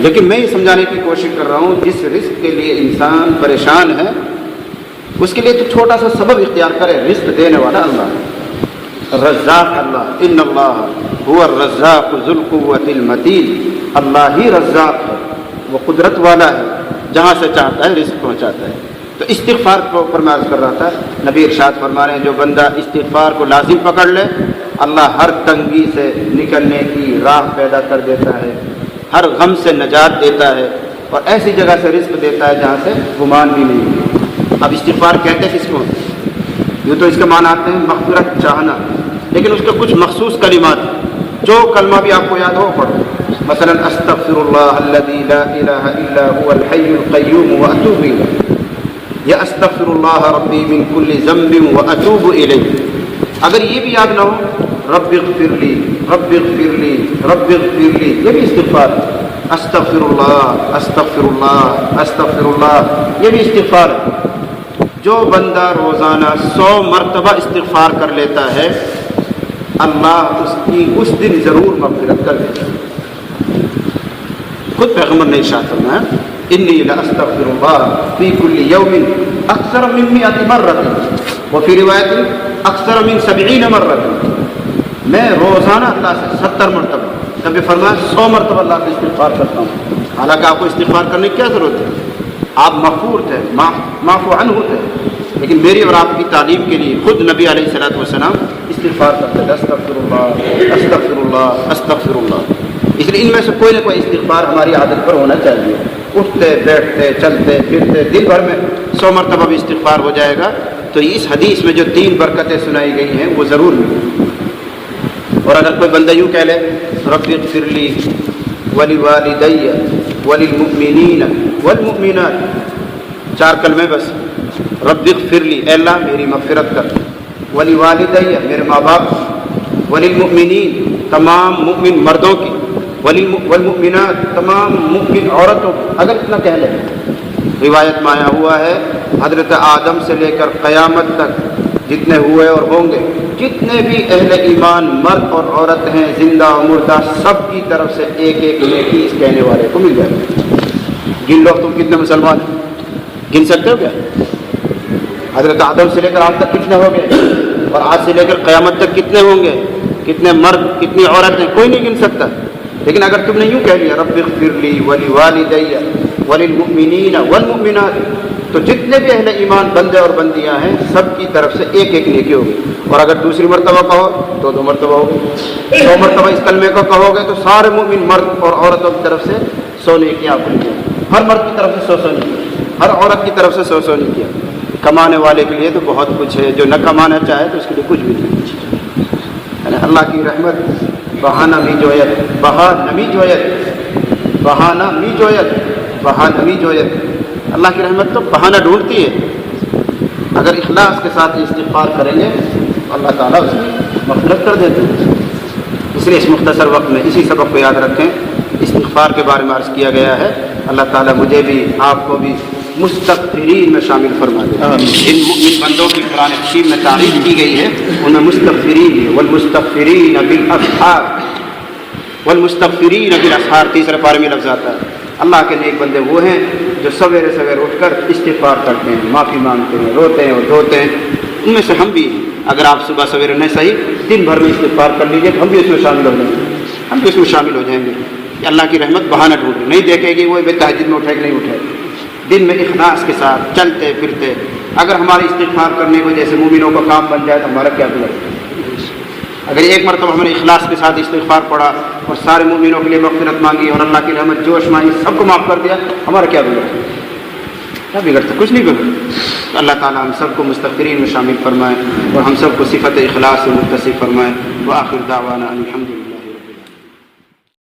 لیکن میں یہ سمجھانے کی کوشش کر رہا ہوں جس رزق کے لیے انسان پریشان ہے اس کے لیے تو چھوٹا سا سبب اختیار کرے. رزق دینے والا اللہ ہے، رزاق اللہ. ان اللہ هو الرزاق ذو القوۃ المتین. اللہ ہی رزاق ہے، وہ قدرت والا ہے، جہاں سے چاہتا ہے رزق پہنچاتا ہے. تو استغفار پر میں عرض کر رہا تھا، نبی ارشاد فرما رہے ہیں جو بندہ استغفار کو لازم پکڑ لے اللہ ہر تنگی سے نکلنے کی راہ پیدا کر دیتا ہے، ہر غم سے نجات دیتا ہے اور ایسی جگہ سے رزق دیتا ہے جہاں سے گمان بھی نہیں ہے. اب استغفار کہتے ہیں کس کو؟ یوں تو اس کے معنی آتے ہیں مغفرت چاہنا، لیکن اس کے کچھ مخصوص کلمات جو کلمہ بھی آپ کو یاد ہو پڑھو. مثلا استغفر اللہ الذی لا الہ الا هو الحی القیوم واتوب الیہ، یا استغفر اللہ ربی من کل ذنب واتوب الیہ. اگر یہ بھی یاد نہ ہو رب اغفر لی رب اغفر لی رب اغفر لی، یہ بھی استغفار. استغفر اللہ استغفر اللہ استغفر اللہ، یہ بھی استغفار. جو بندہ روزانہ 100 مرتبہ استغفار کر لیتا ہے اللہ اس کی اس دن ضرور مغفرت کر دیتا ہے. خود پیغمبر نے ارشاد فرمایا انی لاستغفر اللہ فی کل یوم اکثر من 100 مرۃ وفی روایت اکثر من 70 مرۃ. میں روزانہ اللہ سے 70 مرتبہ، کبھی فرمایا 100 مرتبہ اللہ سے استغفار کرتا ہوں. حالانکہ آپ کو استغفار کرنے کی کیا ضرورت ہے؟ آپ مغفور تھے، معفو عنہ تھے، لیکن میری اور آپ کی تعلیم کے لیے خود نبی علیہ الصلوۃ والسلام استغفار کرتے تھے، استغفر اللہ استغفر اللہ استغفر اللہ. اس لیے ان میں سے کوئی نہ کوئی استغفار ہماری عادت پر ہونا چاہیے. اٹھتے بیٹھتے چلتے پھرتے دن بھر میں 100 مرتبہ بھی استغفار ہو جائے گا تو اس حدیث میں جو 3 برکتیں سنائی گئی ہیں وہ ضرور ملیں. اور اگر کوئی بندہ یوں کہہ لے رب اغفر لی ولوالدی وللمؤمنین والمؤمنات، 4 کلمے بس. رب اغفر لی، اے اللہ میری مغفرت کر، ولوالدی میرے ماں باپ، وللمؤمنین تمام مؤمن مردوں کی، والمؤمنات تمام مؤمن عورتوں کی. اگر اتنا کہہ لیں، روایت میں آیا ہوا ہے حضرت آدم سے لے کر قیامت تک جتنے ہوئے اور ہوں گے، جتنے بھی اہل ایمان مرد اور عورت ہیں زندہ و مردہ، سب کی طرف سے ایک ایک نیکی اس کہنے والے کو مل جائے گا. گن لو تم کتنے مسلمان ہیں، گن سکتے ہو کیا؟ حضرت آدم سے لے کر آج تک کتنے ہو گئے اور آج سے لے کر قیامت تک کتنے ہوں گے، کتنے مرد کتنی عورت ہیں، کوئی نہیں گن سکتا. لیکن اگر تم نے یوں کہہ لیا رب اغفر لی ولوالدی وللمؤمنین والمؤمنات، تو جتنے بھی اہل ایمان بندے اور بندیاں ہیں سب کی طرف سے ایک ایک نیکی ہوگی. اور اگر دوسری مرتبہ کہو تو 2 مرتبہ ہوگی. 100 مرتبہ اس کلمے کو کہو گے تو سارے مومن مرد اور عورتوں کی طرف سے 100 نیکیاں آپ کو مل جائیں. ہر مرد کی طرف سے 100 نیکیاں، ہر عورت کی طرف سے 100 نیکیاں. کمانے والے کے لیے تو بہت کچھ ہے، جو نہ کمانا چاہے تو اس کے لیے کچھ بھی نہیں. اللہ کی رحمت بہانہ می جویت بہانہ می جویت بہانہ می جویت بہانہ می جویت. اللہ کی رحمت تو بہانہ ڈھونڈتی ہے. اگر اخلاص کے ساتھ استغفار کریں گے اللہ تعالیٰ اس کی مغفرت کر دیتے ہیں. اس لیے اس مختصر وقت میں اسی سبق کو یاد رکھیں. استغفار کے بارے میں عرض کیا گیا ہے. اللہ تعالیٰ مجھے بھی آپ کو بھی مستغفرین میں شامل فرما دے. جن مؤمن بندوں کی قرآن حکیم میں تعریف کی گئی ہے ان میں مستغفرین ہے. والمستغفرین بالاسحار، والمستغفرین بالاسحار 3 پارے میں لفظ آتا ہے. اللہ کے نیک بندے وہ ہیں جو سویرے سویرے اٹھ کر استغفار کرتے ہیں، معافی مانگتے ہیں، روتے ہیں اور دھوتے ہیں. ان میں سے ہم بھی ہیں. اگر آپ صبح سویرے نہیں صحیح دن بھر میں استغفار کر لیجیے تو ہم بھی اس میں شامل ہو جائیں گے. ہم بھی اس میں شامل ہو جائیں گے. اللہ کی رحمت بہانہ ڈھونڈ نہیں دیکھے گی وہ تہجد میں اٹھے کہ نہیں اٹھے. دن میں اخلاص کے ساتھ چلتے پھرتے اگر ہماری استغفار کرنے کی وجہ سے مومنوں کا کام بن جائے تو ہمارا کیا بگڑ. اگر ایک مرتبہ ہم نے اخلاص کے ساتھ استغفار پڑھا اور سارے مومنوں کے لیے مغفرت مانگی اور اللہ کی رحمت جوش مانگی، سب کو معاف کر دیا، ہمارا کیا بگڑ؟ کیا بگڑتا؟ کچھ نہیں بگڑ. اللہ تعالیٰ ہم سب کو مستغفرین میں شامل فرمائے اور ہم سب کو صفت اخلاص سے متصف فرمائے. وآخر دعوانا الحمد للہ.